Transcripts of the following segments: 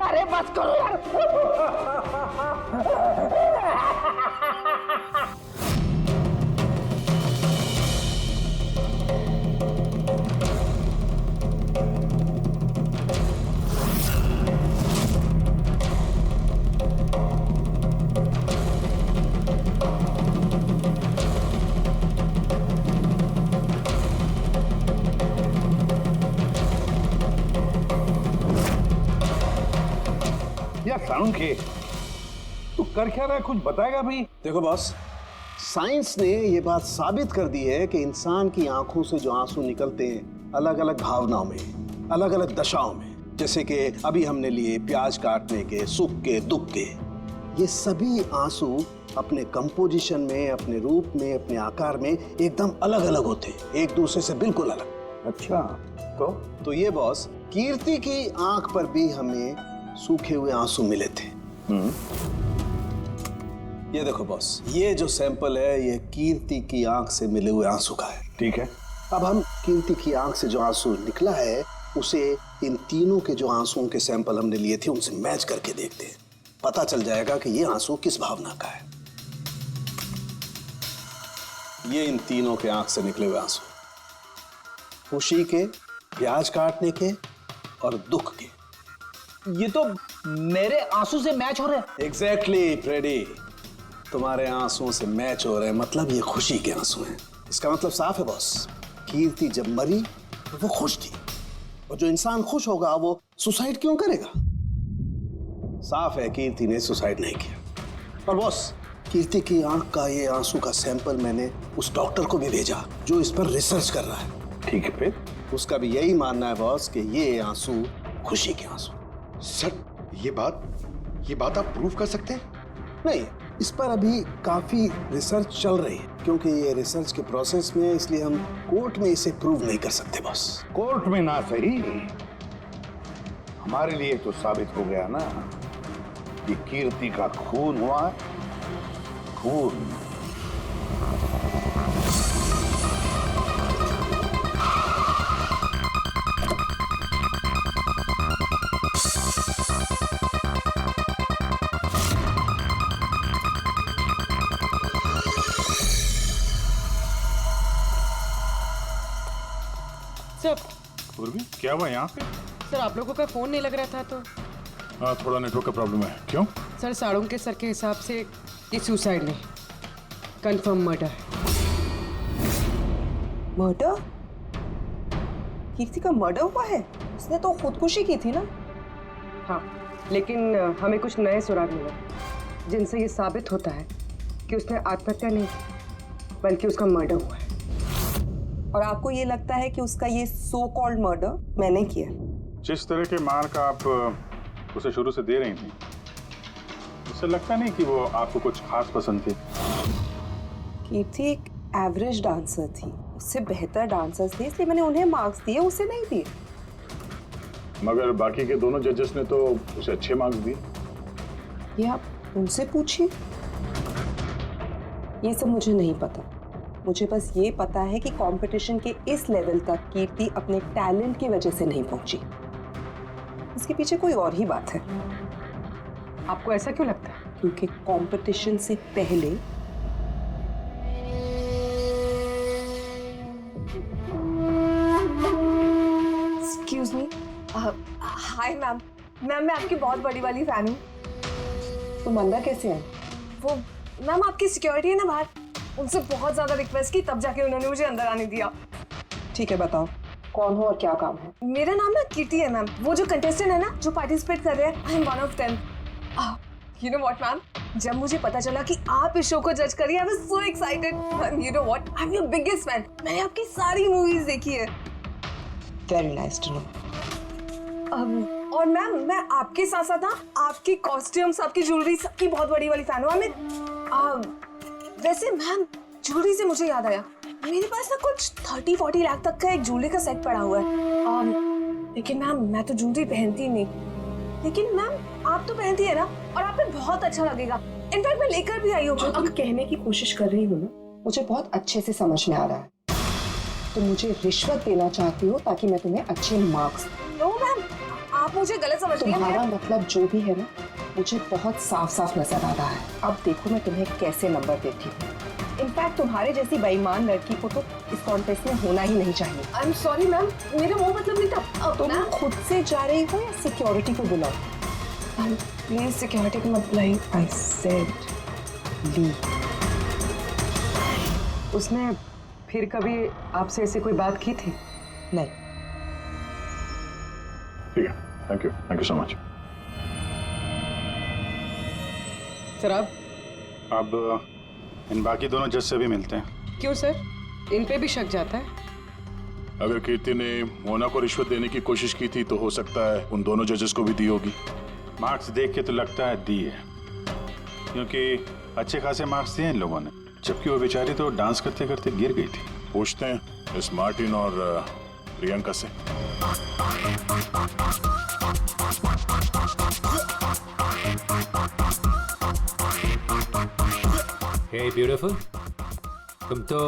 अरे बस करो यार। यार साळुंखे, तू कर क्या रहा है, कुछ बताएगा भाई? देखो बॉस, साइंस ने ये बात साबित कर दी है कि इंसान की आंखों से जो आंसू निकलते हैं अलग अलग भावनाओं में, अलग अलग दशाओं में, जैसे कि अभी हमने लिए प्याज काटने के, सुख के, दुख के, ये सभी आंसू अपने कंपोजिशन में, अपने रूप में, अपने आकार में एकदम अलग अलग होते हैं, एक दूसरे से बिल्कुल अलग। अच्छा, तो ये बॉस, कीर्ति की आंख पर भी हमें सूखे हुए आंसू मिले थे। ये देखो बॉस, ये जो सैंपल है ये कीर्ति की आंख से मिले हुए आंसू का है। ठीक है। अब हम कीर्ति की आंख से जो आंसू निकला है उसे इन तीनों के जो आंसुओं के सैंपल हमने लिए थे उनसे मैच करके देखते हैं, पता चल जाएगा कि ये आंसू किस भावना का है। ये इन तीनों के आंख से निकले हुए आंसू, खुशी के, प्याज काटने के और दुख के। ये तो मेरे आंसू से मैच हो रहे हैं। एग्जैक्टली फ्रेडी, तुम्हारे आंसुओं से मैच हो रहे हैं, मतलब ये खुशी के आंसू हैं। इसका मतलब साफ है बॉस, कीर्ति जब मरी तो वो खुश थी, और जो इंसान खुश होगा वो सुसाइड क्यों करेगा? साफ है कीर्ति ने सुसाइड नहीं किया। और बॉस, कीर्ति की आंख का ये आंसू का सैंपल मैंने उस डॉक्टर को भी भेजा जो इस पर रिसर्च कर रहा है। ठीक है, फिर उसका भी यही मानना है बॉस कि ये आंसू खुशी के आंसू। सर, ये बात आप प्रूव कर सकते हैं? नहीं, इस पर अभी काफी रिसर्च चल रही है, क्योंकि ये रिसर्च के प्रोसेस में है, इसलिए हम कोर्ट में इसे प्रूव नहीं कर सकते बॉस। कोर्ट में ना सही, हमारे लिए तो साबित हो गया ना कि कीर्ति का खून हुआ, खून। सर, पूर्वी, क्या हुआ यहाँ पे? सर आप लोगों का फोन नहीं लग रहा था तो? हाँ, थोड़ा नेटवर्क का प्रॉब्लम है। क्यों? सर साळुंखे सर के हिसाब से ये सुसाइड नहीं, कंफर्म मर्डर। मर्डर? कीर्ति का मर्डर हुआ है? उसने तो खुदकुशी की थी ना? हाँ, लेकिन हमें कुछ नए सुराग मिले जिनसे ये साबित होता है कि उसने आत्महत्या नहीं की, बल्कि उसका मर्डर हुआ है। और आपको ये लगता है कि उसका ये सो कॉल्ड मर्डर मैंने किया? जिस तरह के मार का आप उसे शुरू से दे रही थी, उससे लगता नहीं कि वो आपको कुछ खास पसंद थी। कीर्ति एक एवरेज डांसर थी, उससे बेहतर डांसर्स थे, इसलिए मैंने उन्हें मार्क्स दिए, उसे नहीं दिए। मगर बाकी के दोनों जजेस ने तो उसे अच्छे मार्क्स दिए। ये आप उनसे पूछिए, ये सब मुझे नहीं पता। मुझे बस ये पता है कि कंपटीशन के इस लेवल तक कीर्ति अपने टैलेंट की वजह से नहीं पहुंची, इसके पीछे कोई और ही बात है। आपको ऐसा क्यों लगता है? क्योंकि कंपटीशन से पहले एक्सक्यूज मी, हाय मैम, मैं आपकी बहुत बड़ी वाली फैन हूँ। तुम अंदर कैसे आए? वो मैम आपकी सिक्योरिटी है ना बाहर, उनसे बहुत ज्यादा रिक्वेस्ट की तब जाके उन्होंने मुझे अंदर आने दिया। ठीक है, बताओ कौन हो और क्या काम है? मेरा नाम ना कीर्ति है मैम, वो जो कंटेस्टेंट है ना जो पार्टिसिपेट कर रहे हैं, I am one of them. You know what ma'am, जब मुझे पता चला कि आप इस शो को जज करिए, I was so excited. You know what, I am your biggest fan, मैंने आपकी सारी मूवीज देखी है। Very nice to know. और मैम मैं आपके साथ साथ ना आपकी कॉस्ट्यूम्स, आपकी ज्वेलरी, सबकी बहुत बड़ी वाली फैन हूँ। वैसे मैम ज्वेलरी से मुझे याद आया, मेरे पास ना कुछ 30-40 लाख तक का एक ज्वेलरी का सेट पड़ा हुआ है। लेकिन मैम मैं तो ज्वेलरी पहनती नहीं, लेकिन मैम आप तो पहनती है ना, और आप पे बहुत अच्छा लगेगा। इनफैक्ट मैं लेकर भी आई हूँ। जो तुम कहने की कोशिश कर रही हो ना, मुझे बहुत अच्छे से समझ में आ रहा है। तुम मुझे रिश्वत देना चाहती हो ताकि मैं तुम्हें अच्छे मार्क्स। नो मैम, आप मुझे गलत समझ रही हैं। तुम्हारा मतलब जो भी है ना, मुझे बहुत साफ साफ नजर आ रहा है। अब देखो मैं तुम्हें कैसे नंबर देती हूँ। इनफैक्ट तुम्हारे जैसी बेईमान लड़की को तो इस कॉन्टेस्ट में होना ही नहीं चाहिए। आई एम सॉरी मैम, मेरा वो मतलब नहीं था। तुम खुद से जा रही हो या सिक्योरिटी को बुलाओ? प्लीज सिक्योरिटी को मत बुलाइए। आई सेड ली। उसने फिर कभी आपसे ऐसी कोई बात की थी? नहीं। ठीक है, thank you so much. Sir अब इन बाकी दोनों जज से भी मिलते हैं। क्यों सर, इन पे भी शक जाता है? अगर कीर्ति ने मोना को रिश्वत देने की कोशिश की थी तो हो सकता है उन दोनों जजेस को भी दी होगी। मार्क्स देख के तो लगता है दी है, क्योंकि अच्छे खासे मार्क्स दिए इन लोगों ने, जबकि वो बेचारी तो डांस करते करते गिर गई थी। पूछते हैं मिस मार्टिन और प्रियंका से। हे ब्यूटीफुल, तुम तो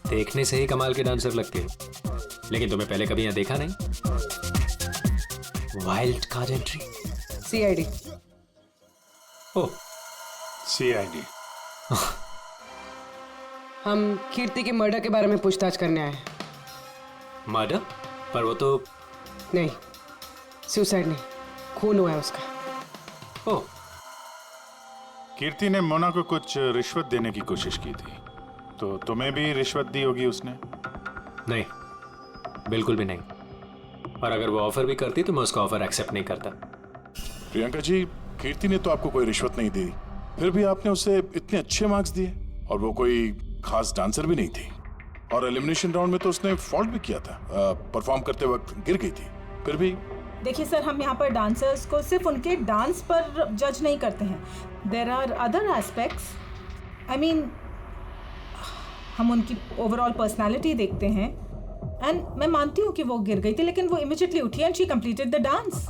देखने से ही कमाल के डांसर लगते हो, लेकिन तुम्हें पहले कभी यहाँ देखा नहीं। Wild card entry. सीआईडी। ओह, CID। हम कीर्ति के मर्डर के बारे में पूछताछ करने आए हैं। मर्डर? पर वो तो नहीं, सुसाइड नहीं, खून हुआ है उसका। ओह, कीर्ति ने मोना को कुछ रिश्वत देने की कोशिश की थी, तो तुम्हें भी रिश्वत दी होगी उसने? नहीं, बिल्कुल भी नहीं। और अगर वो ऑफर भी करती तो मैं उसका ऑफर एक्सेप्ट नहीं करता। प्रियंका जी, कीर्ति ने तो आपको कोई रिश्वत नहीं दी, फिर भी आपने उसे इतने अच्छे मार्क्स दिए, और वो कोई खास डांसर भी नहीं थी, और एलिमिनेशन राउंड में तो उसने फॉल्ट भी किया था, परफॉर्म करते वक्त गिर गई थी, फिर भी। देखिए सर, हम यहाँ पर डांसर्स को सिर्फ उनके डांस पर जज नहीं करते हैं। There are other aspects. I mean, हम उनकी ओवरऑल पर्सनालिटी देखते हैं। एंड मैं मानती हूँ कि वो गिर गई थी, लेकिन वो इमीडिएटली उठी and she completed the dance.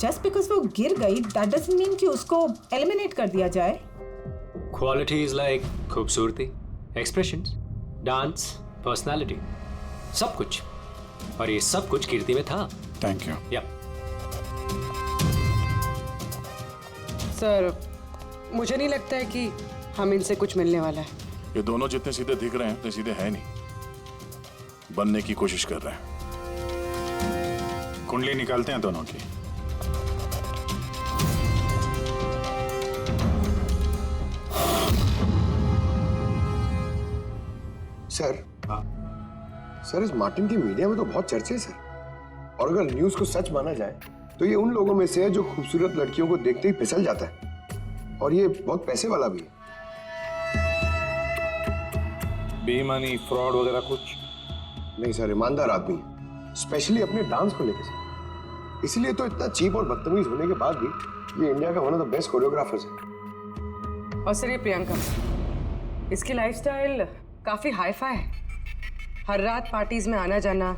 Just because वो गिर गई दैट डजंट मीन कि उसको एलिमिनेट कर दिया जाए। क्वालिटीज लाइक खूबसूरती, एक्सप्रेशंस, डांस, पर्सनालिटी, सब कुछ, और ये सब कुछ कीर्ति में था। Thank you. या सर, मुझे नहीं लगता है कि हम इनसे कुछ मिलने वाला है। ये दोनों जितने सीधे दिख रहे हैं उतने सीधे हैं नहीं, बनने की कोशिश कर रहे हैं। कुंडली निकालते हैं दोनों की। सर इस मार्टिन की मीडिया में तो बहुत चर्चे हैं सर, और अगर न्यूज को सच माना जाए तो ये उन लोगों में से है जो खूबसूरत लड़कियों को देखते ही फिसल जाता है, और ये बहुत पैसे वाला भी है। बेईमानी, फ्रॉड वगैरह कुछ नहीं सर, ईमानदार आदमी है, स्पेशली अपने डांस को लेकर सर। इसलिए तो इतना चीप और बदतमीज होने के बाद भी ये इंडिया का one of the best choreographers है। और सर, ये प्रियंका, इसकी लाइफस्टाइल काफी हाई-फाई है। हर रात पार्टीज में आना जाना,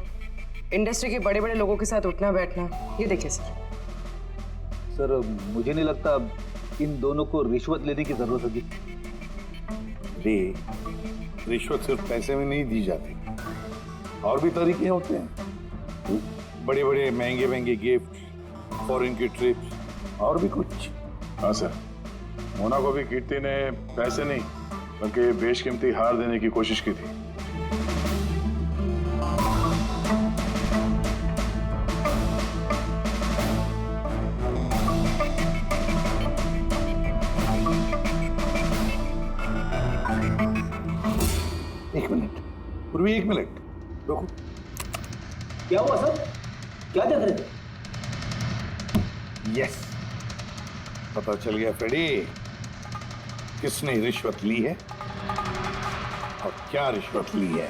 इंडस्ट्री के बड़े बड़े लोगों के साथ उठना बैठना। ये देखिए सर। सर, मुझे नहीं लगता इन दोनों को रिश्वत लेने की जरूरत होगी। रिश्वत सिर्फ पैसे में नहीं दी जाती, और भी तरीके होते हैं। बड़े बड़े महंगे महंगे गिफ्ट, फॉरेन की ट्रिप्स, और भी कुछ। हाँ सर, मोना को भी कीर्ति ने पैसे नहीं बल्कि बेशकीमती हार देने की कोशिश की थी। एक मिनट पूर्वी, एक मिनट रुको। क्या हुआ सर, क्या देख रहे थे? यस, पता चल गया फ्रेडी, किसने रिश्वत ली है और क्या रिश्वत ली है।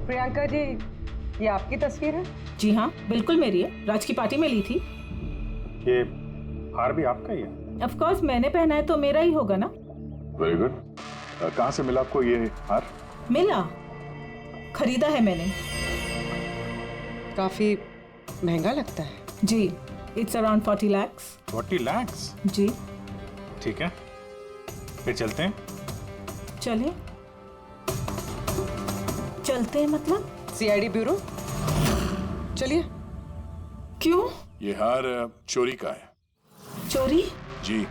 प्रियंका जी, ये आपकी तस्वीर है? जी हाँ, बिल्कुल मेरी है। राज की पार्टी में ली थी। ये हार भी आपका ही है? ऑफ कोर्स मैंने पहना है तो मेरा ही होगा ना। Very good. कहाँ से मिला आपको ये हार? मिला, खरीदा है मैंने। काफी महंगा लगता है। जी, इट्स अराउंड 40 lakhs। 40 lakhs? जी। ठीक है, फिर चलते हैं। चले चलते हैं मतलब? सीआईडी ब्यूरो, चलिए। क्यों? ये हार चोरी का है। चोरी? जी।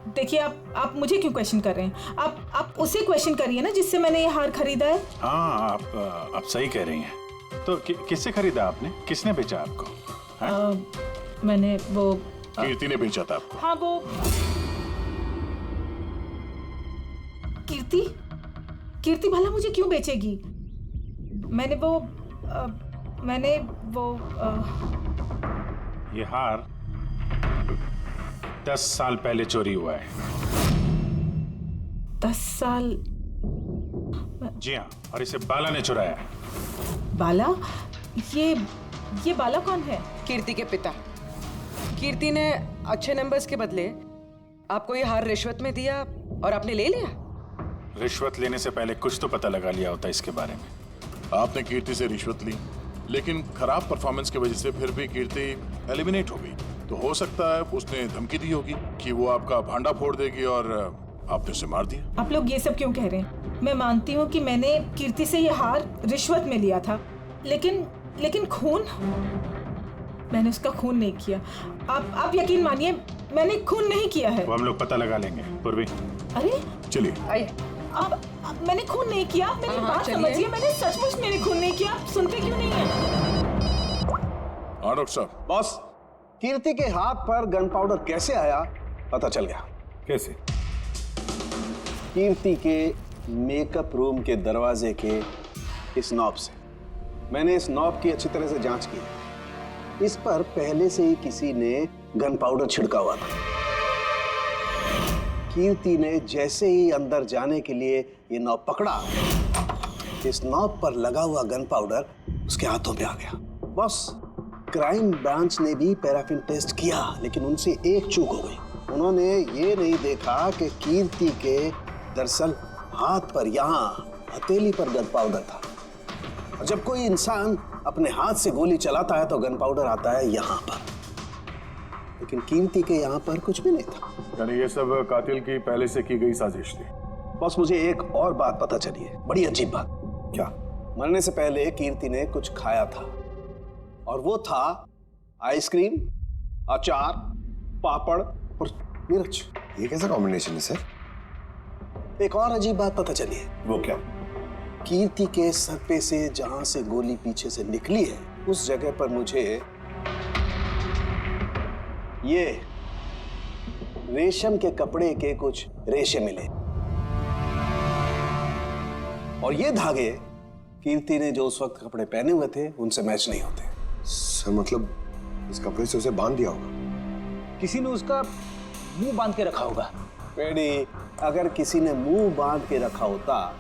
देखिए, आप मुझे क्यों क्वेश्चन कर रहे हैं? आप उसे क्वेश्चन करिए ना जिससे मैंने ये हार खरीदा है। हाँ, आप सही कह रही हैं। तो किससे खरीदा आपने? किसने बेचा आपको? मैंने वो कीर्ति ने बेचा था आपको। हाँ, वो कीर्ति भला मुझे क्यों बेचेगी? मैंने वो ये हार 10 साल पहले चोरी हुआ है। 10 साल? जी हाँ, और इसे बाला ने चुराया है। बाला? ये बाला कौन है? कीर्ति के पिता। कीर्ति ने अच्छे नंबर्स के बदले आपको ये हार रिश्वत में दिया और आपने ले लिया। रिश्वत लेने से पहले कुछ तो पता लगा लिया होता इसके बारे में। आपने कीर्ति से रिश्वत ली, लेकिन खराब परफॉर्मेंस की वजह से फिर भी कीर्ति एलिमिनेट हो गई। तो हो सकता है उसने धमकी दी होगी कि वो आपका भांडा फोड़ देगी और आपने उसे मार दिया। आप लोग ये सब क्यों कह रहे हैं? मैं मानती हूँ कि मैंने कीर्ति से ये हार रिश्वत में लिया था, लेकिन खून? मैंने उसका खून नहीं किया। आप यकीन मानिए, मैंने खून नहीं किया है। वो हम लोग पता लगा लेंगे पूर्वी। अरे चलिए। आइए। अब मैंने खून नहीं किया। मेरी बात समझिए, मैंने सचमुच मैंने खून नहीं किया। सुनते क्यों नहीं है? हाँ डॉक्टर साहब। बॉस, कीर्ति के हाथ पर गन पाउडर कैसे आया पता चल गया। कैसे? कीर्ति के मेकअप रूम के दरवाजे के इस नॉब से। मैंने इस नॉब की अच्छी तरह से जांच की। इस पर पहले से ही किसी ने गन पाउडर छिड़का हुआ था। कीर्ति ने जैसे ही अंदर जाने के लिए ये नॉब पकड़ा, इस नॉब पर लगा हुआ गन पाउडर उसके हाथों पे आ गया। बॉस, क्राइम ब्रांच ने भी पैराफिन टेस्ट किया, लेकिन उनसे एक चूक हो गई। उन्होंने ये नहीं देखा कि कीर्ति के दरअसल हाथ पर, यहाँ हथेली पर गन पाउडर था। और जब कोई इंसान अपने हाथ से गोली चलाता है तो गन पाउडर आता है यहाँ पर, लेकिन कीर्ति के यहाँ पर कुछ भी नहीं था। यानी ये सब कातिल की पहले से की गई साजिश थी। बस मुझे एक और बात पता चली है, बड़ी अजीब बात। क्या? मरने से पहले कीर्ति ने कुछ खाया था, और वो था आइसक्रीम, अचार, पापड़ और मिर्च। ये कैसा कॉम्बिनेशन है सर? एक और अजीब बात पता चली है। वो क्या? कीर्ति के सर पे से जहां से गोली पीछे से निकली है, उस जगह पर मुझे ये रेशम के कपड़े के कुछ रेशे मिले, और ये धागे कीर्ति ने जो उस वक्त कपड़े पहने हुए थे उनसे मैच नहीं होते। सर मतलब इस कपड़े से उसे बांध दिया होगा। किसी ने उसका मुंह बांध के रखा होगा। पेड़ी, अगर किसी ने मुंह बांध के रखा होता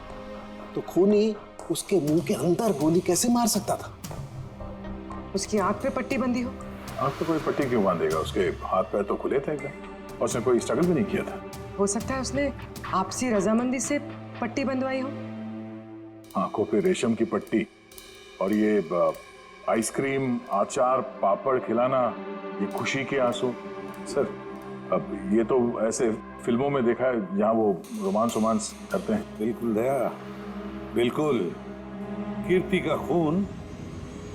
तो खूनी उसके मुंह के अंदर गोली कैसे मार सकता था? उसकी आंख पे पट्टी बंधी हो। आंख पे कोई पट्टी क्यों बांधेगा? उसके हाथ पैर तो खुले थे एकदम, और उसने कोई स्ट्रगल भी नहीं किया था। हो सकता है उसने आपसी रजामंदी से पट्टी बंधवाई हो। आंखों पे रेशम की पट्टी और ये आइसक्रीम, अचार, पापड़ खिलाना, ये खुशी के आंसू। सर, अब ये तो ऐसे फिल्मों में देखा है जहां वो रोमांस करते हैं। बिल्कुल दया, बिल्कुल। कीर्ति का खून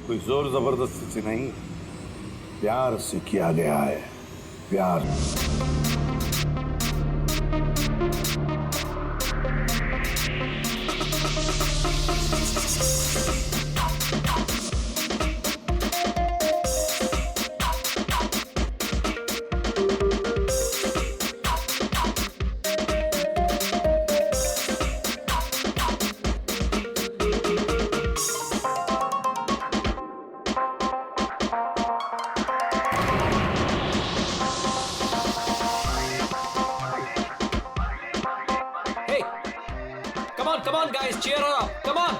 कोई जोर जबरदस्ती से नहीं, प्यार से किया गया है। प्यार। Come on, guys, cheer her up. Come on.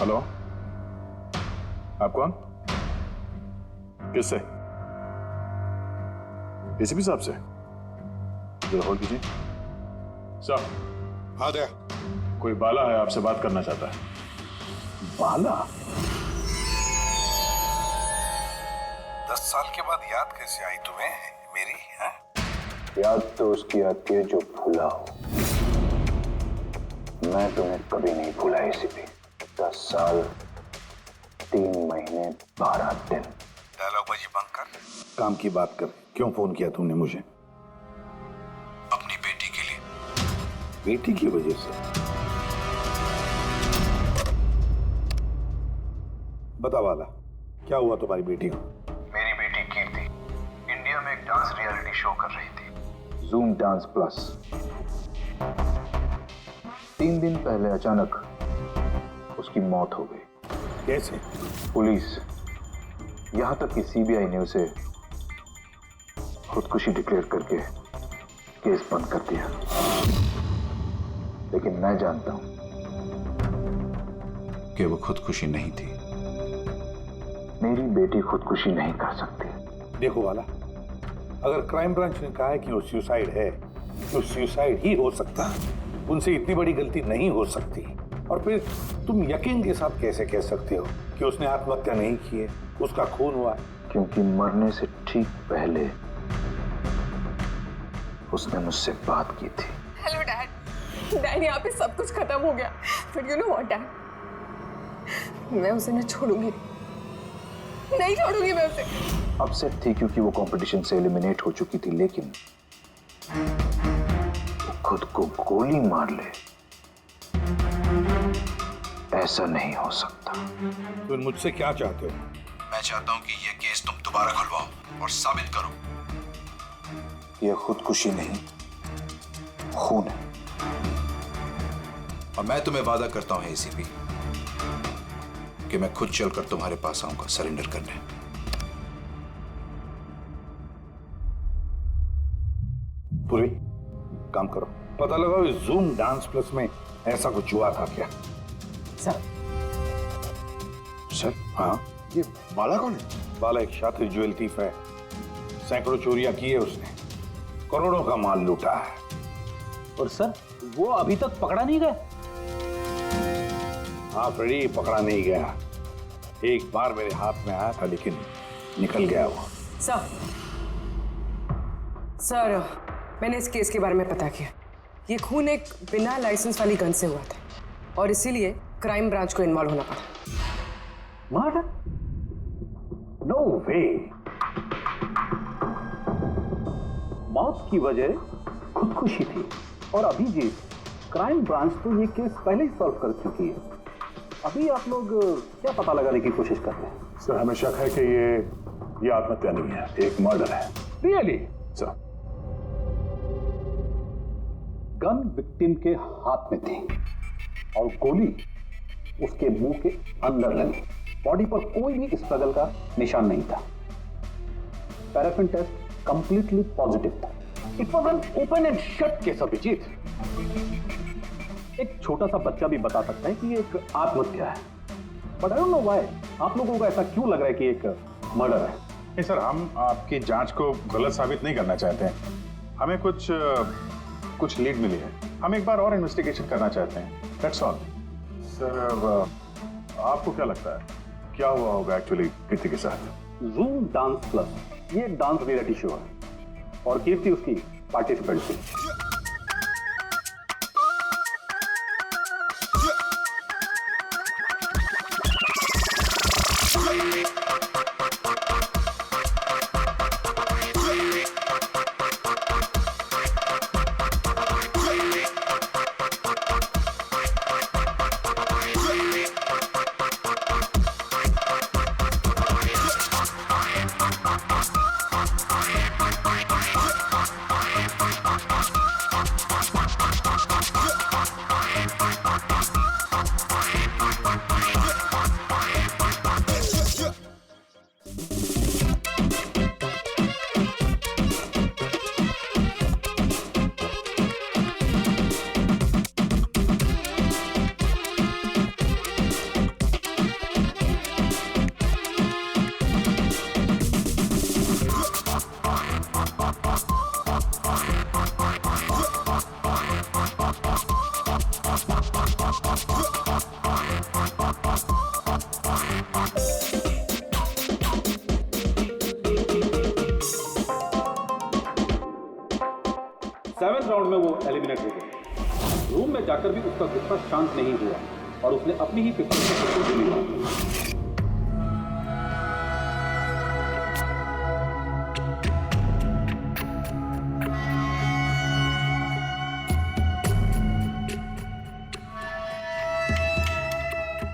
Hello, आप कौन? किससे? एसीपी साहब से? जरा होल्ड कीजिए। सर। हाँ दया। कोई बाला है, आपसे बात करना चाहता है। बाला? 10 साल के बाद याद कैसे आई तुम्हें मेरी? है? याद तो उसकी आती है जो भूला हो। मैं तुम्हें कभी नहीं भूला एसीपी। 10 साल 3 महीने 12 दिन। डायलॉग बाजी बंद कर, काम की बात कर। क्यों फोन किया तुमने मुझे? अपनी बेटी के लिए। बेटी की वजह से? बता वाला, क्या हुआ तुम्हारी बेटी को? मेरी बेटी कीर्ति इंडिया में एक डांस रियलिटी शो कर रही थी, जूम डांस प्लस। 3 दिन पहले अचानक उसकी मौत हो गई। कैसे? पुलिस, यहां तक कि सीबीआई ने उसे खुदकुशी डिक्लेयर करके केस बंद कर दिया। लेकिन मैं जानता हूं कि वो खुदकुशी नहीं थी। मेरी बेटी खुदकुशी नहीं कर सकती। देखो वाला, अगर क्राइम ब्रांच ने कहा है कि वो सुसाइड है तो सुसाइड ही हो सकता है। उनसे इतनी बड़ी गलती नहीं हो सकती। और फिर तुम यकीन के साथ कैसे कह सकते हो कि उसने आत्महत्या नहीं की है, उसका खून हुआ? क्योंकि मरने से ठीक पहले उसने मुझसे बात की थी। Hello dad. डैड, यहाँ पे सब कुछ खत्म हो गया। But you know what dad, मैं उसे न छोड़ूंगी, नहीं छोड़ूंगी मैं उसे। अपसेट थी क्योंकि वो कंपटीशन से एलिमिनेट हो चुकी थी, लेकिन वो खुद को गोली मार ले, ऐसा नहीं हो सकता। तुम मुझसे क्या चाहते हो? मैं चाहता हूं कि ये केस तुम दोबारा खुलवाओ और साबित करो यह खुदकुशी नहीं, खून है। और मैं तुम्हें वादा करता हूं एसीपी कि मैं खुद चलकर तुम्हारे पास आऊंगा सरेंडर करने। पूरी काम करो, पता लगाओ इस जूम डांस प्लस में ऐसा कुछ हुआ था क्या? सर। सर? हाँ। ये बाला कौन है? बाला एक शातिर ज्वेल थीफ है। सैकड़ों चोरियां की है उसने, करोड़ों का माल लूटा है। और सर, वो अभी तक पकड़ा नहीं गया? हाँ फ्रेडी, पकड़ा नहीं गया। एक बार मेरे हाथ में आया था लेकिन निकल गया वो। सर, मैंने इस केस के बारे में पता किया। ये खून एक बिना लाइसेंस वाली गन से हुआ था और इसीलिए क्राइम ब्रांच को इन्वॉल्व होना पड़ा। मर्डर? नो वे। मौत की वजह खुदकुशी थी और अभिजीत, क्राइम ब्रांच तो ये केस पहले ही सॉल्व कर चुकी है। अभी आप लोग क्या पता लगाने की कोशिश कर रहे हैं? सर, हमें शक है कि ये आत्महत्या नहीं है, एक मर्डर है। रियली? सर, गन विक्टिम के हाथ में थी और गोली उसके मुंह के अंदर लगी। बॉडी पर कोई भी स्ट्रगल का निशान नहीं था। पैराफिन टेस्ट कंप्लीटली पॉजिटिव था। It was an open and shut case Abhijeet. एक छोटा सा बच्चा भी बता सकता है कि ये एक आत्महत्या है। But I don't know why आप लोगों को ऐसा क्यों लग रहा है कि एक मर्डर है। नहीं सर, हम आपकी जांच को गलत साबित नहीं करना चाहते हैं। हमें कुछ लीड मिली है, हम एक बार और इन्वेस्टिगेशन करना चाहते हैं, दैट्स ऑल। सर, आपको क्या लगता है क्या हुआ होगा एक्चुअली कीर्ति के साथ? जूम डांस प्लस ये डांस रियलिटी शो है और कीर्ति उसकी पार्टिसिपेंट थी। राउंड में वो एलिमिनेट हो गया। रूम में जाकर भी उसका गुस्सा शांत नहीं हुआ और उसने अपनी ही पिस्तौल से गोली मार दी।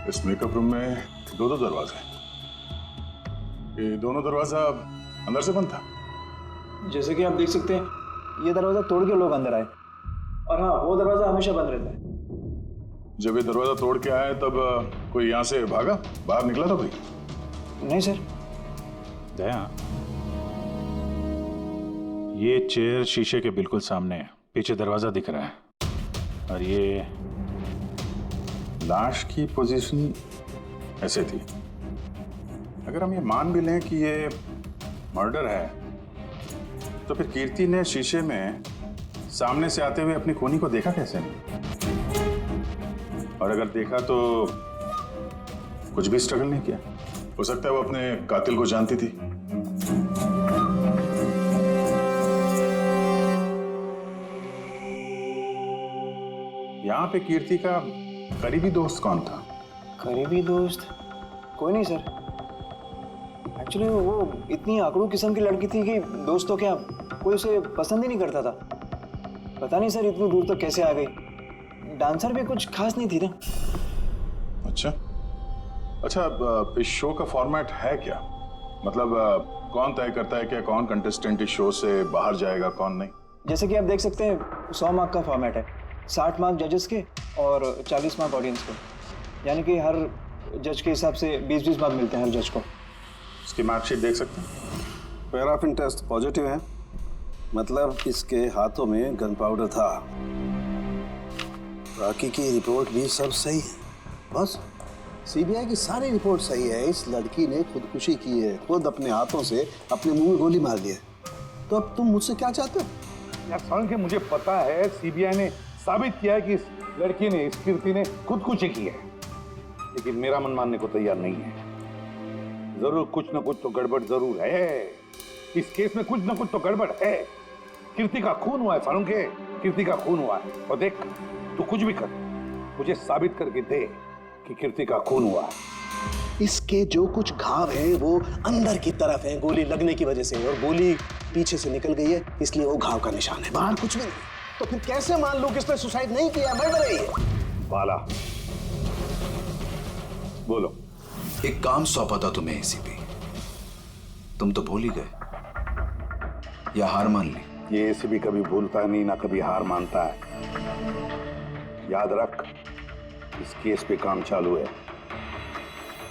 इस मेकअप रूम में दो दरवाजे हैं। ये दोनों दरवाजा अंदर से बंद था। जैसे कि आप देख सकते हैं ये दरवाजा तोड़ के लोग अंदर आए, और हाँ वो दरवाजा हमेशा बंद रहता है। जब ये दरवाजा तोड़ के आए तब कोई यहाँ से भागा, बाहर निकला था कोई? नहीं सर। दया, ये चेयर शीशे के बिल्कुल सामने है, पीछे दरवाजा दिख रहा है और ये लाश की पोजीशन ऐसे थी। अगर हम ये मान भी लें कि ये मर्डर है तो फिर कीर्ति ने शीशे में सामने से आते हुए अपनी खूनी को देखा कैसे? और अगर देखा तो कुछ भी स्ट्रगल नहीं किया। हो सकता है वो अपने कातिल को जानती थी। यहाँ पे कीर्ति का करीबी दोस्त कौन था? करीबी दोस्त कोई नहीं सर। एक्चुअली वो इतनी आंकड़ों किस्म की लड़की थी कि दोस्त तो क्या कोई उसे पसंद ही नहीं करता था। पता नहीं सर इतनी दूर तक कैसे आ गई। डांसर भी कुछ खास नहीं थी ना। अच्छा अच्छा, इस शो का फॉर्मेट है क्या? मतलब कौन तय करता है कि कौन कंटेस्टेंट इस शो से बाहर जाएगा कौन नहीं? जैसे कि आप देख सकते हैं 100 मार्क का फॉर्मेट है, 60 मार्क जजेस के और 40 मार्क ऑडियंस को। यानी कि हर जज के हिसाब से 20-20 मार्क मिलते हैं हर जज को। इसकी मार्कशीट देख सकते हैं। पैराफिन टेस्ट पॉजिटिव है, मतलब इसके हाथों में गन पाउडर था। बाकी की रिपोर्ट भी सब सही है। बस सीबीआई की सारी रिपोर्ट सही है। इस लड़की ने खुदकुशी की है, खुद अपने हाथों से अपने मुंह में गोली मार दी है। तो अब तुम मुझसे क्या चाहते हो? यार साल के मुझे पता है सीबीआई ने साबित किया है कि इस लड़की ने, इस कीर्ति ने खुदकुशी की है, लेकिन मेरा मन मानने को तैयार नहीं है। जरूर कुछ ना कुछ तो गड़बड़ जरूर है। इस केस में कुछ ना कुछ तो गड़बड़ है। कीर्ति का खून हुआ है सारुण के, कीर्ति का खून हुआ है। और देख तू कुछ भी कर, मुझे साबित करके दे कि कीर्ति का खून हुआ है। इसके जो कुछ घाव हैं वो अंदर की तरफ हैं गोली लगने की वजह से, और गोली पीछे से निकल गई है इसलिए वो घाव का निशान है, बाहर कुछ भी नहीं। तो फिर कैसे मान लूं कि इसने सुसाइड नहीं किया, मर्डर है ये? बाला बोलो। एक काम सौंपा था तुम्हें एसीपी, तुम तो भूल ही गए या हार मान ली? ये एसीपी कभी भूलता नहीं ना कभी हार मानता है। याद रख, इस केस पे काम चालू है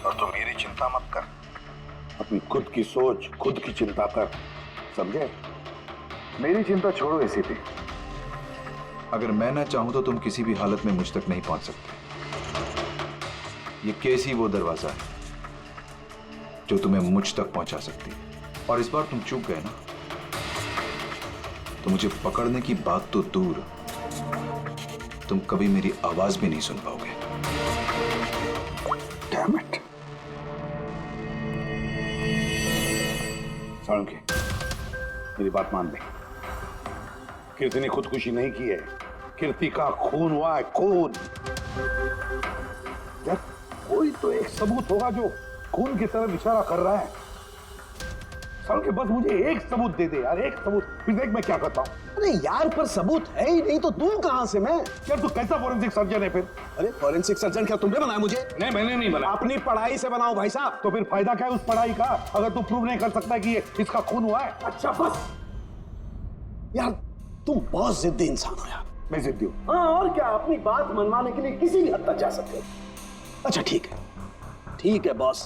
और तुम मेरी चिंता मत कर, अपनी खुद की सोच, खुद की चिंता कर, समझे? मेरी चिंता छोड़ो एसीपी। अगर मैं ना चाहूं तो तुम किसी भी हालत में मुझ तक नहीं पहुंच सकते। ये केस ही वो दरवाजा है जो तुम्हें मुझ तक पहुंचा सकती है। और इस बार तुम चूक गए ना, तो मुझे पकड़ने की बात तो दूर, तुम कभी मेरी आवाज भी नहीं सुन पाओगे। Damn it. सारुण के, मेरी बात मान ले। कीर्ति ने खुदकुशी नहीं की है, कीर्ति का खून हुआ है, खून। यार कोई तो एक सबूत होगा जो खून की तरफ इशारा कर रहा है। सारुण के, बस मुझे एक सबूत दे दे यार, एक सबूत, फिर देख मैं क्या करता हूँ। अरे यार पर सबूत है ही नहीं तो दूं कहां से मैं? यार तू कैसा फॉरेंसिक सर्जन है फिर? अरे फॉरेंसिक सर्जन क्या तुमने बनाया मुझे? नहीं मैंने नहीं बनाया। अपनी पढ़ाई से बनाओ भाई साहब। तो फिर फायदा क्या है उस पढ़ाई का अगर तू प्रूव नहीं कर सकता कि ये इसका खून हुआ है? अच्छा बस यार, तुम बहुत जिद्दी इंसान हो यार। मैं जिद्दी हूँ? हाँ और क्या, अपनी बात मनवाने के लिए किसी भी हद तक जा सकते हो। अच्छा ठीक है बॉस,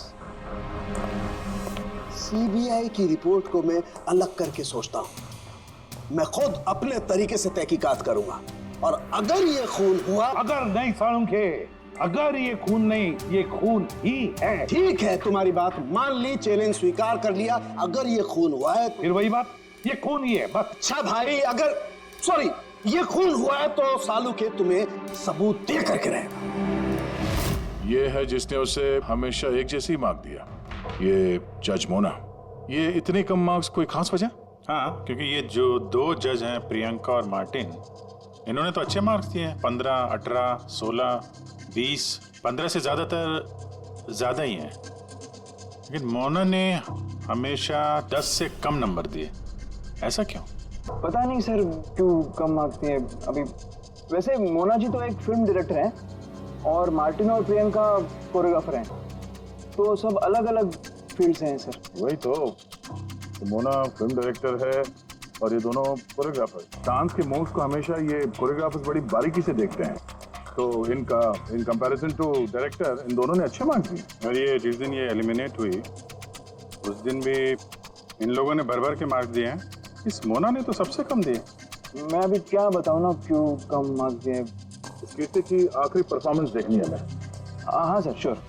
सीबीआई की रिपोर्ट को मैं अलग करके सोचता हूं। मैं खुद अपने तरीके से तहकीकात करूंगा, और अगर ये खून हुआ, अगर नहीं सारुण के, अगर ये खून नहीं, ये खून ही है। ठीक है, तुम्हारी बात मान ली, चैलेंज स्वीकार कर लिया। अगर ये खून हुआ है फिर वही बात, ये खून ही है बस। अच्छा भाई, अगर सॉरी ये खून हुआ है तो सालू के तुम्हें सबूत दे करके रहेगा। ये है जिसने उसे हमेशा एक जैसी मार्क दिया, ये जज मोना। ये इतने कम मार्क्स कोई खास वजह? हाँ, क्योंकि ये जो 2 जज हैं, प्रियंका और मार्टिन, इन्होंने तो अच्छे मार्क्स दिए हैं, 15, 18, 16, 20, 15 से ज़्यादातर ज़्यादा ही हैं। लेकिन मोना ने हमेशा 10 से कम नंबर दिए, ऐसा क्यों? पता नहीं सर क्यों कम मार्क्स दिए अभी। वैसे मोना जी तो एक फिल्म डायरेक्टर हैं और मार्टिन और प्रियंका कोरियोग्राफर हैं, तो सब अलग अलग फील्ड से हैं सर। वही तो मोना फिल्म डायरेक्टर है और ये दोनों कोरियोग्राफर। डांस के मूव्स को हमेशा ये कोरियोग्राफर्स बड़ी बारीकी से देखते हैं, तो इन कंपैरिजन टू डायरेक्टर इन दोनों ने अच्छे मार्क्स दिए। और ये जिस दिन ये एलिमिनेट हुई उस दिन भी इन लोगों ने भर भर के मार्क्स दिए हैं, इस मोना ने तो सबसे कम दिए। मैं अभी क्या बताऊं ना क्यों कम मार्क्स दिए। इस कीर्ति की आखिरी परफॉर्मेंस देखनी है हमें। हाँ सर श्योर।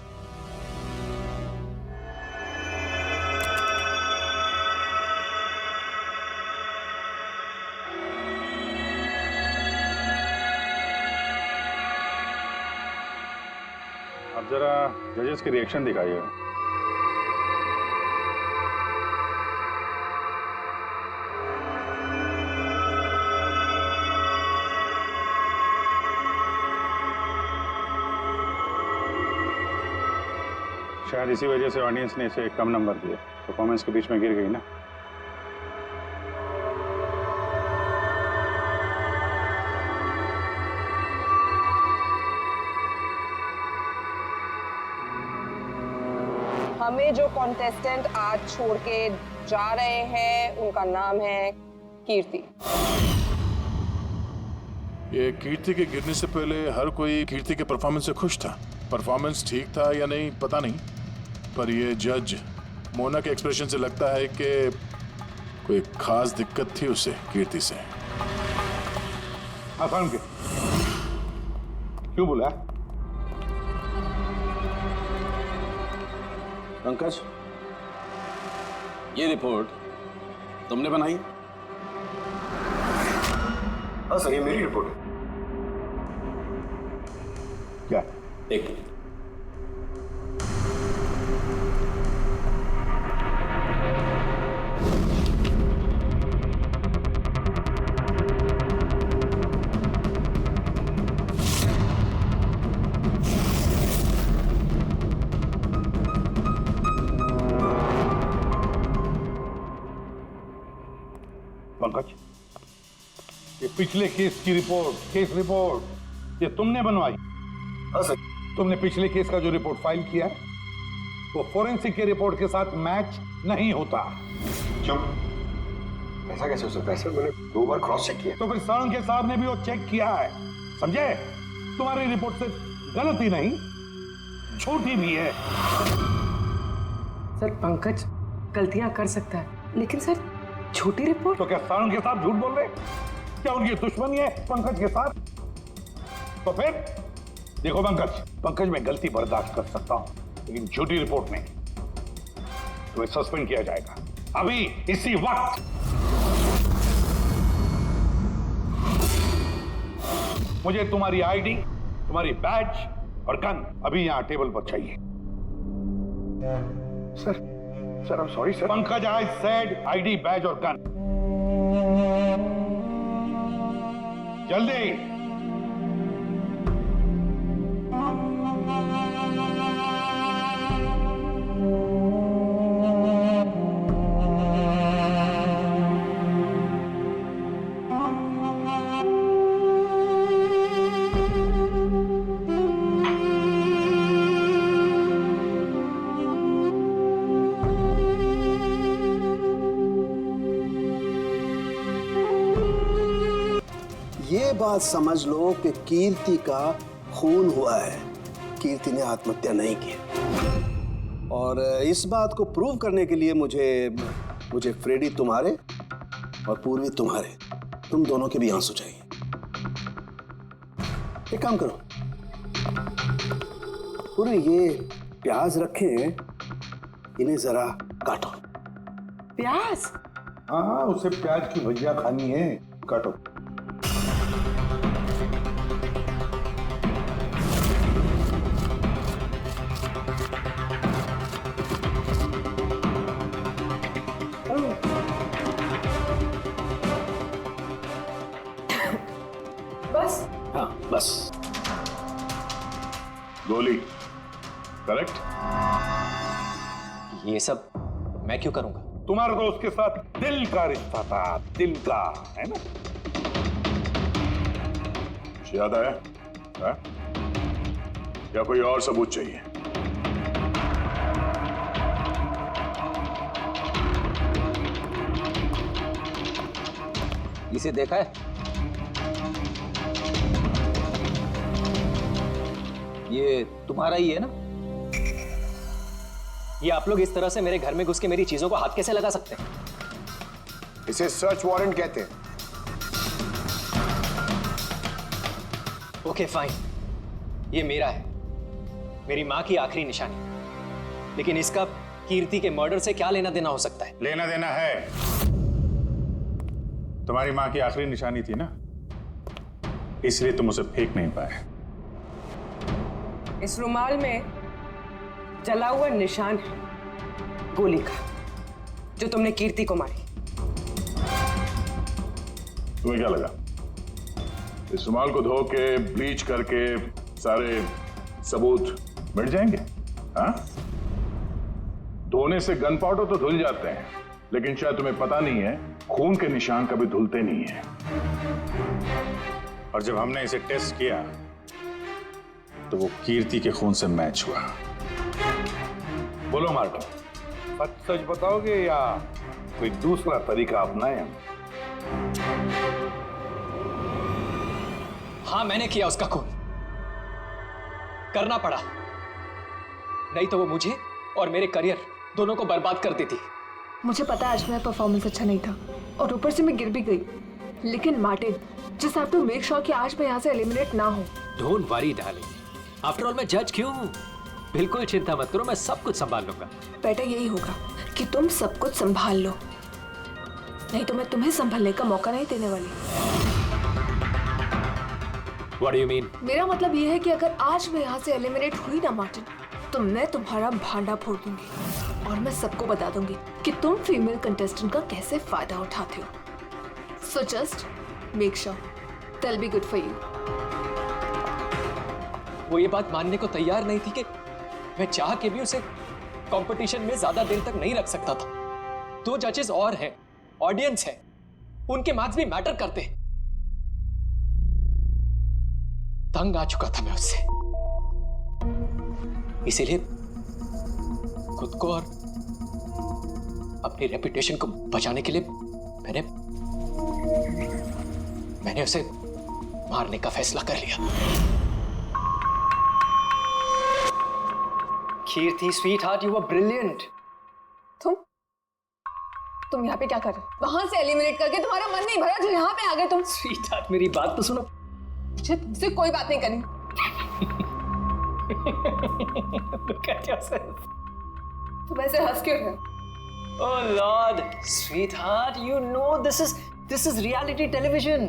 अब जरा जजेस के रिएक्शन दिखाइए। शायद इसी वजह से ऑडियंस ने इसे कम नंबर दिए, परफॉर्मेंस के बीच में गिर गई ना। हमें जो कॉन्टेस्टेंट आज छोड़ के जा रहे हैं उनका नाम है कीर्ति। ये कीर्ति के गिरने से पहले हर कोई कीर्ति के परफॉर्मेंस से खुश था। परफॉर्मेंस ठीक था या नहीं पता नहीं, पर ये जज मोना के एक्सप्रेशन से लगता है कि कोई खास दिक्कत थी उसे कीर्ति से। आसान के क्यों बोला? पंकज, ये रिपोर्ट तुमने बनाई? हाँ सर, ये मेरी रिपोर्ट है। क्या? एक मिनट। पंकज, ये पिछले केस की रिपोर्ट, केस रिपोर्ट ये तुमने बनवाई? हाँ सर। तुमने पिछले केस का जो रिपोर्ट फाइल किया है वो फोरेंसिक के रिपोर्ट के साथ मैच नहीं होता। क्यों? ऐसा कैसे हो सकता है सर? मैंने 2 बार क्रॉस चेक किया। तो फिर साळुंखे साहब ने भी वो चेक किया है, समझे? तुम्हारी रिपोर्ट से गलत ही नहीं झूठी भी है। सर पंकज गलतियां कर सकता है, लेकिन सर छोटी रिपोर्ट। तो क्या साळुंखे साहब झूठ बोल रहे? क्या उनकी दुश्मनी है पंकज के साथ? तो फिर देखो पंकज मैं गलती बर्दाश्त कर सकता हूं, लेकिन झूठी रिपोर्ट में तुम्हें सस्पेंड किया जाएगा अभी इसी वक्त। मुझे तुम्हारी आईडी, तुम्हारी बैज और गन अभी यहां टेबल पर चाहिए। Sir I'm sorry sir. Pankaj, I said ID, badge और गन। जल्दी। ये बात समझ लो कि कीर्ति का खून हुआ है, कीर्ति ने आत्महत्या नहीं की। और इस बात को प्रूव करने के लिए मुझे फ्रेडी तुम्हारे और पूर्वी तुम्हारे, तुम दोनों के भी आंसू चाहिए। एक काम करो, पूरे ये प्याज रखे हैं, इन्हें जरा काटो। प्याज? हाँ, उसे प्याज की भजिया खानी है, काटो। गोली, करेक्ट? ये सब मैं क्यों करूंगा? तुम्हारा तो उसके साथ दिल का रिश्ता था, दिल का, है ना? कुछ याद आया? है? या कोई और सबूत चाहिए? इसे देखा है? ये तुम्हारा ही है ना? ये आप लोग इस तरह से मेरे घर में घुस के मेरी चीजों को हाथ कैसे लगा सकते हैं? इसे सर्च वारंट कहते हैं। ओके फाइन, ये मेरा है, मेरी माँ की आखिरी निशानी। लेकिन इसका कीर्ति के मर्डर से क्या लेना देना हो सकता है? लेना देना है। तुम्हारी मां की आखिरी निशानी थी ना, इसलिए तुम उसे फेंक नहीं पाए। इस रुमाल में जला हुआ निशान है गोली का, जो तुमने कीर्ति को मारी। तुम्हें क्या लगा इस रुमाल को धो के ब्लीच करके सारे सबूत मिट जाएंगे? हाँ? धोने से गन पाउडर तो धुल जाते हैं, लेकिन शायद तुम्हें पता नहीं है खून के निशान कभी धुलते नहीं हैं। और जब हमने इसे टेस्ट किया तो वो कीर्ति के खून से मैच हुआ। बोलो मार्टिन, सच सच बताओगे या कोई दूसरा तरीका अपनाए हम? हाँ, मैंने किया उसका खून, करना पड़ा, नहीं तो वो मुझे और मेरे करियर दोनों को बर्बाद कर देती। मुझे पता है आज मेरा परफॉर्मेंस अच्छा नहीं था और ऊपर से मैं गिर भी गई, लेकिन Martin, just have to make sure कि आज मैं यहाँ से एलिमिनेट ना हो। Don't worry darling, after all मैं जज क्यों हूँ? बिल्कुल चिंता मत करो, मैं सब कुछ संभाल लूंगा। बेटर यही होगा कि तुम सब कुछ संभाल लो, नहीं तो मैं तुम्हें संभालने का मौका नहीं देने वाली। What do you mean? मेरा मतलब ये है कि अगर आज मैं यहाँ से एलिमिनेट हुई ना मार्टिन, तो मैं तुम्हारा भांडा फोड़ दूंगी और मैं सबको बता दूंगी कि तुम फीमेल कंटेस्टेंट का कैसे फायदा उठाते हो। So just make sure that'll be good for you. वो ये बात मानने को तैयार नहीं थी कि मैं चाह के भी उसे कंपटीशन में ज्यादा देर तक नहीं रख सकता था। 2 जजेस और हैं, ऑडियंस है, उनके मार्क्स भी मैटर करते हैं। तंग आ चुका था मैं उससे, इसीलिए खुद को और अपनी रेपुटेशन को बचाने के लिए मैंने उसे मारने का फैसला कर लिया। कीर्ति स्वीटहार्ट, यू वर ब्रिलियंट। तुम यहाँ पे क्या कर रहे हो? वहां से एलिमिनेट करके तुम्हारा मन नहीं भरा जो यहाँ पे आ गए तुम। स्वीटहार्ट, मेरी बात तो सुनो। मुझे तुमसे कोई बात नहीं करनी। Look at yourself. तुम ऐसे हंस क्यों रहे हो? Oh Lord, sweetheart, you know this is reality television.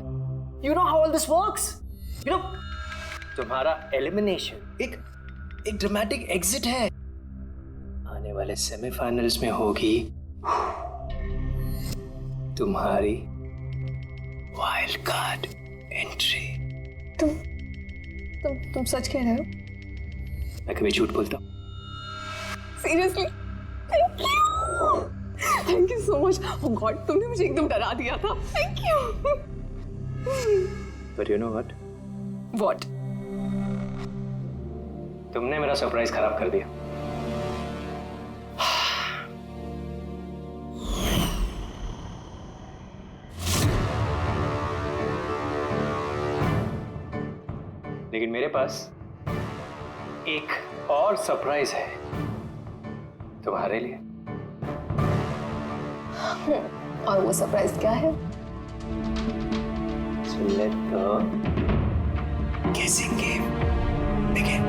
You know how all this works. You know, तुम्हारा एलिमिनेशन एक ड्रामेटिक एग्जिट है। आने वाले सेमीफाइनल्स में होगी तुम्हारी वाइल्ड कार्ड एंट्री। तुम सच कह रहे हो? मैं कभी झूठ बोलता हूँ? Seriously? Thank you so much. Oh God, तुमने मुझे एकदम डरा दिया था। Thank you. But you know what? What? तुमने मेरा सरप्राइज खराब कर दिया। लेकिन मेरे पास एक और सरप्राइज है तुम्हारे लिए। और वो सरप्राइज क्या है? So let the guessing game begin.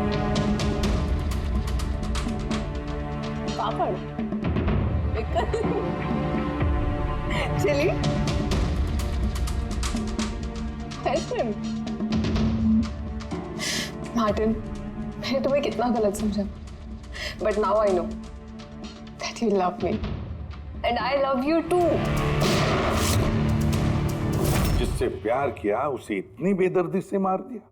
Papad, chilli, ice cream. Martin, मैंने तुम्हें कितना गलत समझा, but now I know that you love me and I love you too. जिससे प्यार किया उसे इतनी बेदर्दी से मार दिया।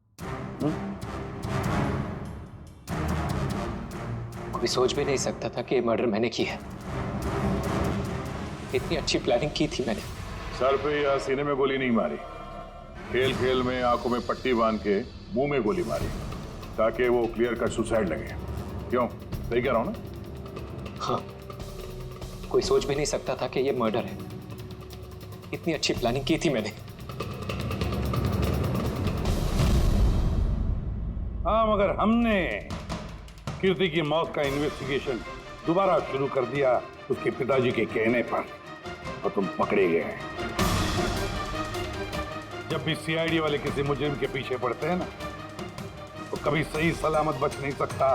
कोई सोच भी नहीं सकता था कि ये मर्डर मैंने किया है। इतनी अच्छी प्लानिंग की थी मैंने। सर पे या सीने में गोली नहीं मारी, खेल खेल में आंखों में पट्टी बांध के मुंह में गोली मारी ताकि वो क्लियर कट सुसाइड लगे। क्यों, सही कह रहा हूं ना? हाँ, कोई सोच भी नहीं सकता था कि ये मर्डर है। इतनी अच्छी प्लानिंग की थी मैंने। हाँ, मगर हमने कीर्ति की मौत का इन्वेस्टिगेशन दोबारा शुरू कर दिया उसके पिताजी के कहने पर, और तुम पकड़े गए। जब भी सीआईडी वाले किसी मुजरिम के पीछे पड़ते हैं ना, तो कभी सही सलामत बच नहीं सकता।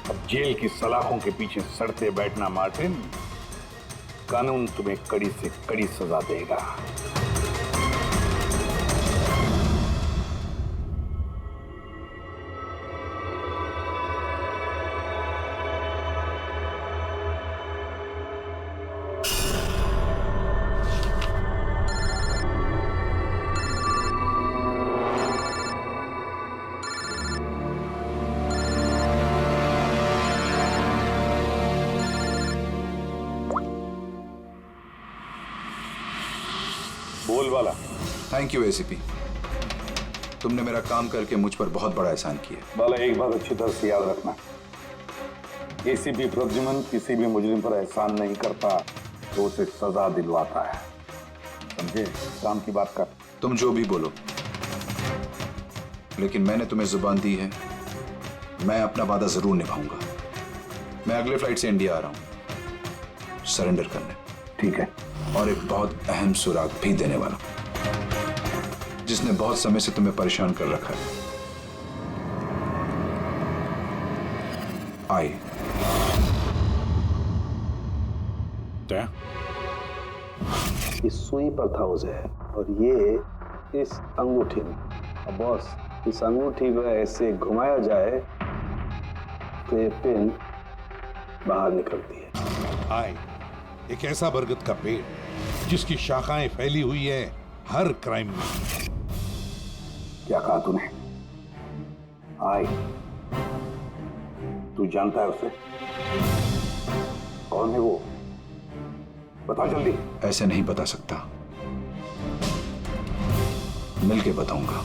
अब जेल की सलाखों के पीछे सड़ते बैठना मार्टिन, कानून तुम्हें कड़ी से कड़ी सजा देगा। बोल वाला। थैंक यू एसीपी, तुमने मेरा काम करके मुझ पर बहुत बड़ा एहसान किया। बाला, एक बात अच्छी तरह से याद रखना, एसीपी प्रद्युमन किसी भी मुजरिम पर एहसान नहीं करता तो उसे सजा दिलवाता है, समझे? काम की बात कर। तुम जो भी बोलो, लेकिन मैंने तुम्हें जुबान दी है, मैं अपना वादा जरूर निभाऊंगा। मैं अगले फ्लाइट से इंडिया आ रहा हूं सरेंडर करने। ठीक है। और एक बहुत अहम सुराग भी देने वाला, जिसने बहुत समय से तुम्हें परेशान कर रखा है। आई इस सुई पर था उसे, और ये इस अंगूठी में। अब बॉस, इस अंगूठी को ऐसे घुमाया जाए तो ये पिन बाहर निकलती है। आए, एक ऐसा बरगद का पेड़ जिसकी शाखाएं फैली हुई है हर क्राइम में। क्या कहा तूने? आए, तू जानता है उसे? कौन है वो? बता जल्दी। ऐसे नहीं बता सकता, मिलके बताऊंगा।